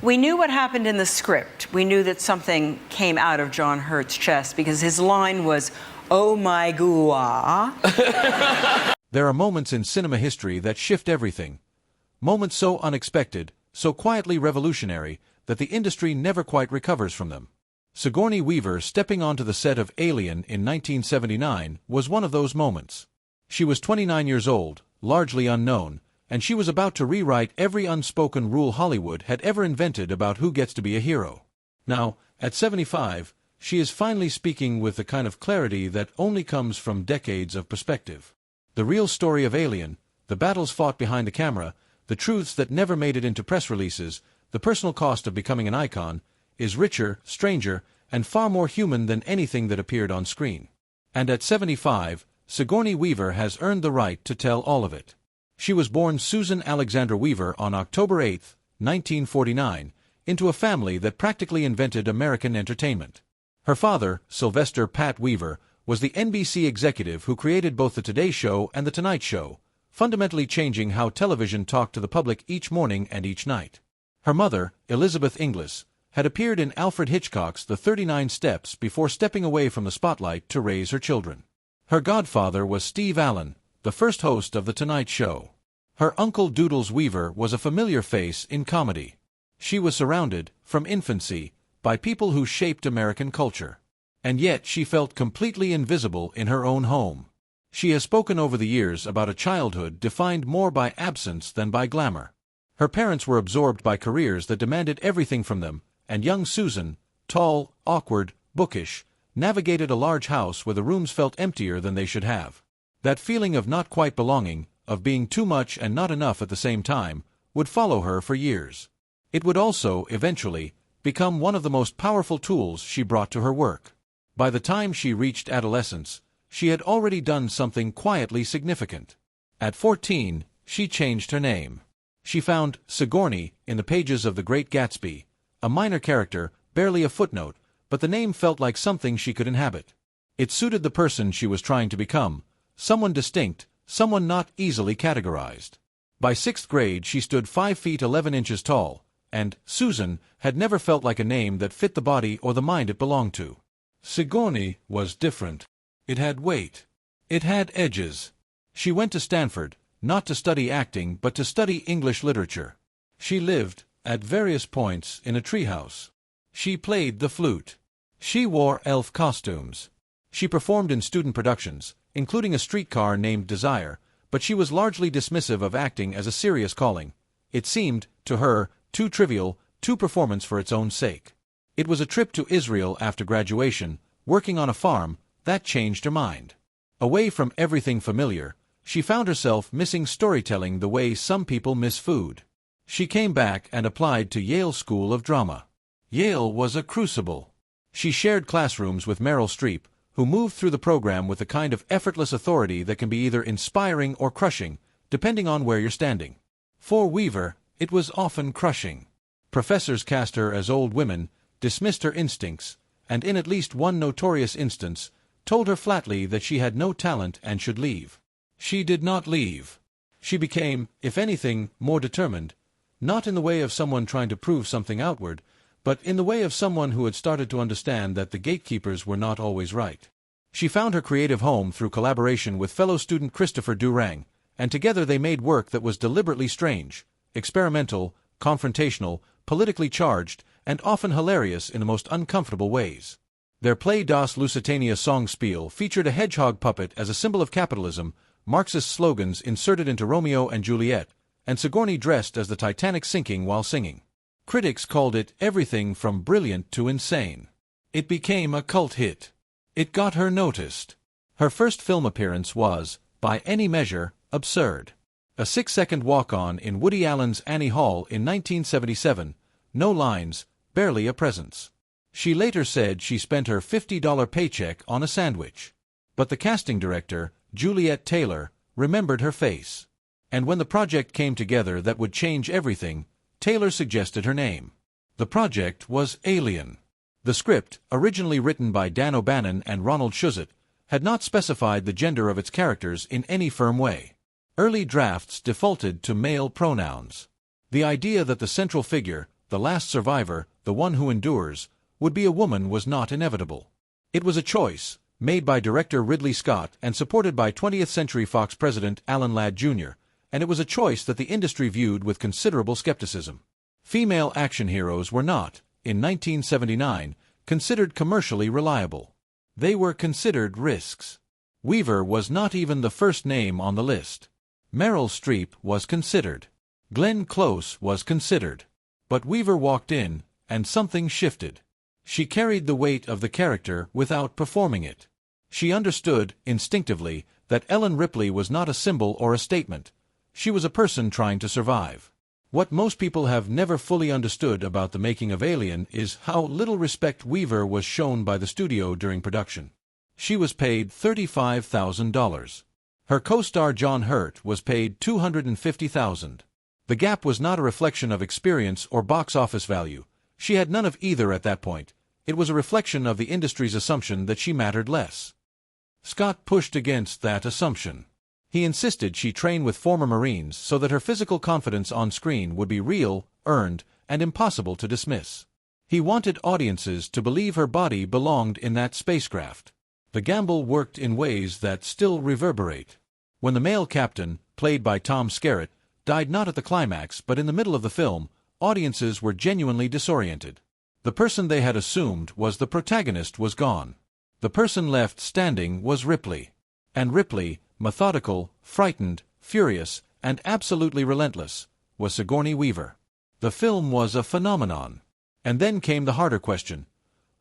We knew what happened in the script. We knew that something came out of John Hurt's chest because his line was, "Oh my goo-ah." There are moments in cinema history that shift everything. Moments so unexpected, so quietly revolutionary, that the industry never quite recovers from them. Sigourney Weaver stepping onto the set of Alien in 1979 was one of those moments. She was 29 years old, largely unknown, and she was about to rewrite every unspoken rule Hollywood had ever invented about who gets to be a hero. Now, at 75, she is finally speaking with the kind of clarity that only comes from decades of perspective. The real story of Alien, the battles fought behind the camera, the truths that never made it into press releases, the personal cost of becoming an icon, is richer, stranger, and far more human than anything that appeared on screen. And at 75, Sigourney Weaver has earned the right to tell all of it. She was born Susan Alexandra Weaver on October 8, 1949, into a family that practically invented American entertainment. Her father, Sylvester "Pat" Weaver, was the NBC executive who created both The Today Show and The Tonight Show, fundamentally changing how television talked to the public each morning and each night. Her mother, Elizabeth Inglis, had appeared in Alfred Hitchcock's The 39 Steps before stepping away from the spotlight to raise her children. Her godfather was Steve Allen, the first host of The Tonight Show. Her uncle Doodles Weaver was a familiar face in comedy. She was surrounded, from infancy, by people who shaped American culture. And yet she felt completely invisible in her own home. She has spoken over the years about a childhood defined more by absence than by glamour. Her parents were absorbed by careers that demanded everything from them, and young Susan, tall, awkward, bookish, navigated a large house where the rooms felt emptier than they should have. That feeling of not quite belonging, of being too much and not enough at the same time, would follow her for years. It would also, eventually, become one of the most powerful tools she brought to her work. By the time she reached adolescence, she had already done something quietly significant. At 14, she changed her name. She found Sigourney in the pages of The Great Gatsby, a minor character, barely a footnote, but the name felt like something she could inhabit. It suited the person she was trying to become, someone distinct, someone not easily categorized. By 6th grade she stood 5 feet 11 inches tall, and Susan had never felt like a name that fit the body or the mind it belonged to. Sigourney was different. It had weight. It had edges. She went to Stanford, not to study acting but to study English literature. She lived, at various points, in a treehouse. She played the flute. She wore elf costumes. She performed in student productions, including A Streetcar Named Desire, but she was largely dismissive of acting as a serious calling. It seemed, to her, too trivial, too performance for its own sake. It was a trip to Israel after graduation, working on a farm, that changed her mind. Away from everything familiar, she found herself missing storytelling the way some people miss food. She came back and applied to Yale School of Drama. Yale was a crucible. She shared classrooms with Meryl Streep, who moved through the program with a kind of effortless authority that can be either inspiring or crushing, depending on where you're standing. For Weaver, it was often crushing. Professors cast her as old women, dismissed her instincts, and in at least one notorious instance, told her flatly that she had no talent and should leave. She did not leave. She became, if anything, more determined, not in the way of someone trying to prove something outward, but in the way of someone who had started to understand that the gatekeepers were not always right. She found her creative home through collaboration with fellow student Christopher Durang, and together they made work that was deliberately strange, experimental, confrontational, politically charged, and often hilarious in the most uncomfortable ways. Their play Das Lusitania Songspiel featured a hedgehog puppet as a symbol of capitalism, Marxist slogans inserted into Romeo and Juliet, and Sigourney dressed as the Titanic sinking while singing. Critics called it everything from brilliant to insane. It became a cult hit. It got her noticed. Her first film appearance was, by any measure, absurd. A 6-second walk-on in Woody Allen's Annie Hall in 1977, no lines, barely a presence. She later said she spent her $50 paycheck on a sandwich. But the casting director, Juliet Taylor, remembered her face. And when the project came together that would change everything, Taylor suggested her name. The project was Alien. The script, originally written by Dan O'Bannon and Ronald Shusett, had not specified the gender of its characters in any firm way. Early drafts defaulted to male pronouns. The idea that the central figure, the last survivor, the one who endures, would be a woman was not inevitable. It was a choice, made by director Ridley Scott and supported by 20th Century Fox president Alan Ladd Jr., and it was a choice that the industry viewed with considerable skepticism. Female action heroes were not, in 1979, considered commercially reliable. They were considered risks. Weaver was not even the first name on the list. Meryl Streep was considered. Glenn Close was considered. But Weaver walked in, and something shifted. She carried the weight of the character without performing it. She understood, instinctively, that Ellen Ripley was not a symbol or a statement. She was a person trying to survive. What most people have never fully understood about the making of Alien is how little respect Weaver was shown by the studio during production. She was paid $35,000. Her co-star John Hurt was paid $250,000. The gap was not a reflection of experience or box office value. She had none of either at that point. It was a reflection of the industry's assumption that she mattered less. Scott pushed against that assumption. He insisted she train with former Marines so that her physical confidence on screen would be real, earned, and impossible to dismiss. He wanted audiences to believe her body belonged in that spacecraft. The gamble worked in ways that still reverberate. When the male captain, played by Tom Skerritt, died not at the climax but in the middle of the film, audiences were genuinely disoriented. The person they had assumed was the protagonist was gone. The person left standing was Ripley. And Ripley, methodical, frightened, furious, and absolutely relentless, was Sigourney Weaver. The film was a phenomenon. And then came the harder question.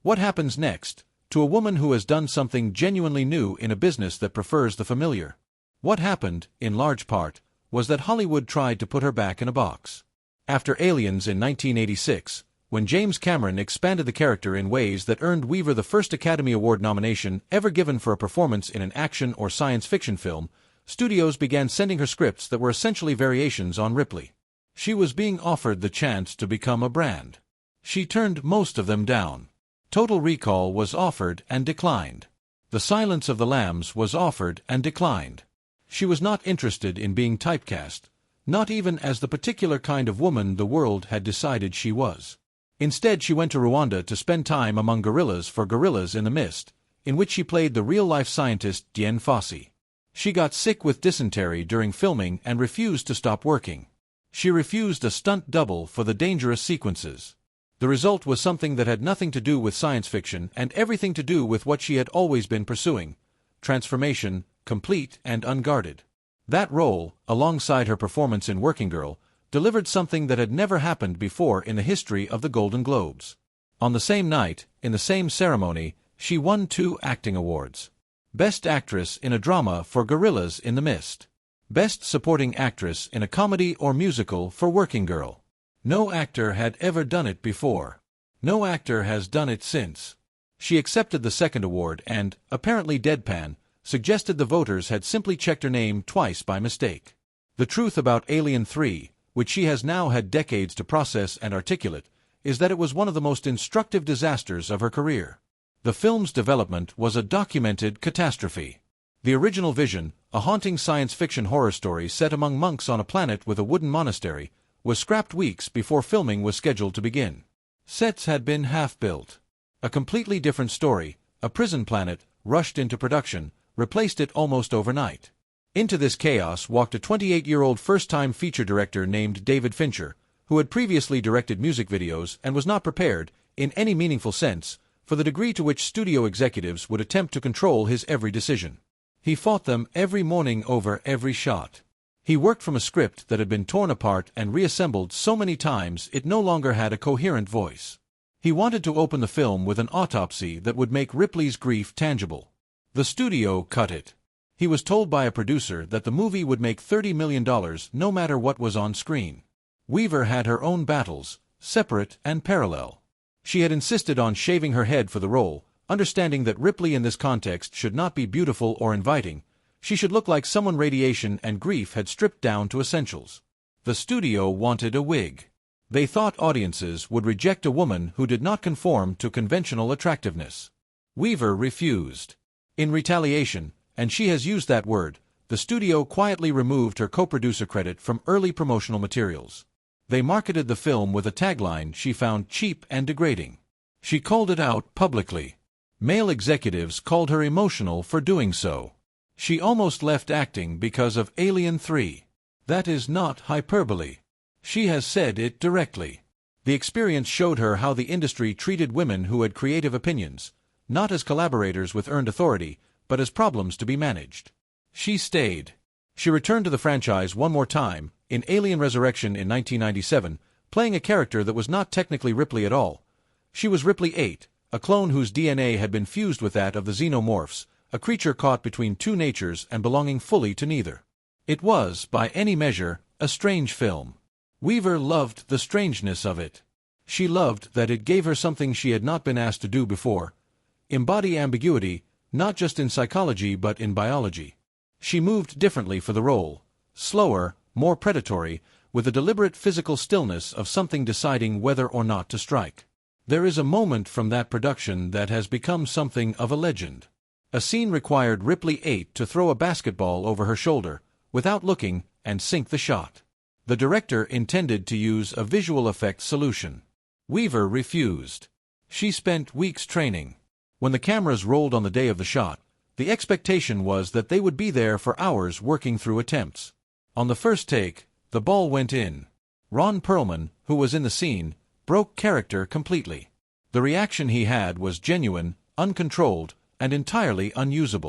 What happens next, to a woman who has done something genuinely new in a business that prefers the familiar? What happened, in large part, was that Hollywood tried to put her back in a box. After Aliens in 1986, when James Cameron expanded the character in ways that earned Weaver the first Academy Award nomination ever given for a performance in an action or science fiction film, studios began sending her scripts that were essentially variations on Ripley. She was being offered the chance to become a brand. She turned most of them down. Total Recall was offered and declined. The Silence of the Lambs was offered and declined. She was not interested in being typecast, not even as the particular kind of woman the world had decided she was. Instead, she went to Rwanda to spend time among gorillas for Gorillas in the Mist, in which she played the real-life scientist Dian Fossey. She got sick with dysentery during filming and refused to stop working. She refused a stunt double for the dangerous sequences. The result was something that had nothing to do with science fiction and everything to do with what she had always been pursuing: transformation, complete and unguarded. That role, alongside her performance in Working Girl, delivered something that had never happened before in the history of the Golden Globes. On the same night, in the same ceremony, she won 2 acting awards. Best Actress in a Drama for Gorillas in the Mist. Best Supporting Actress in a Comedy or Musical for Working Girl. No actor had ever done it before. No actor has done it since. She accepted the second award and, apparently deadpan, suggested the voters had simply checked her name twice by mistake. The truth about Alien 3, which she has now had decades to process and articulate, is that it was one of the most instructive disasters of her career. The film's development was a documented catastrophe. The original vision, a haunting science fiction horror story set among monks on a planet with a wooden monastery, was scrapped weeks before filming was scheduled to begin. Sets had been half-built. A completely different story, a prison planet, rushed into production, replaced it almost overnight. Into this chaos walked a 28-year-old first-time feature director named David Fincher, who had previously directed music videos and was not prepared, in any meaningful sense, for the degree to which studio executives would attempt to control his every decision. He fought them every morning over every shot. He worked from a script that had been torn apart and reassembled so many times it no longer had a coherent voice. He wanted to open the film with an autopsy that would make Ripley's grief tangible. The studio cut it. He was told by a producer that the movie would make $30 million no matter what was on screen. Weaver had her own battles, separate and parallel. She had insisted on shaving her head for the role, understanding that Ripley in this context should not be beautiful or inviting. She should look like someone radiation and grief had stripped down to essentials. The studio wanted a wig. They thought audiences would reject a woman who did not conform to conventional attractiveness. Weaver refused. In retaliation, and she has used that word, the studio quietly removed her co-producer credit from early promotional materials. They marketed the film with a tagline she found cheap and degrading. She called it out publicly. Male executives called her emotional for doing so. She almost left acting because of Alien 3. That is not hyperbole. She has said it directly. The experience showed her how the industry treated women who had creative opinions, not as collaborators with earned authority, but as problems to be managed. She stayed. She returned to the franchise one more time, in Alien Resurrection in 1997, playing a character that was not technically Ripley at all. She was Ripley 8, a clone whose DNA had been fused with that of the xenomorphs, a creature caught between two natures and belonging fully to neither. It was, by any measure, a strange film. Weaver loved the strangeness of it. She loved that it gave her something she had not been asked to do before: embody ambiguity, not just in psychology but in biology. She moved differently for the role, slower, more predatory, with a deliberate physical stillness of something deciding whether or not to strike. There is a moment from that production that has become something of a legend. A scene required Ripley 8 to throw a basketball over her shoulder, without looking, and sink the shot. The director intended to use a visual effects solution. Weaver refused. She spent weeks training. When the cameras rolled on the day of the shot, the expectation was that they would be there for hours working through attempts. On the first take, the ball went in. Ron Perlman, who was in the scene, broke character completely. The reaction he had was genuine, uncontrolled, and entirely unusable.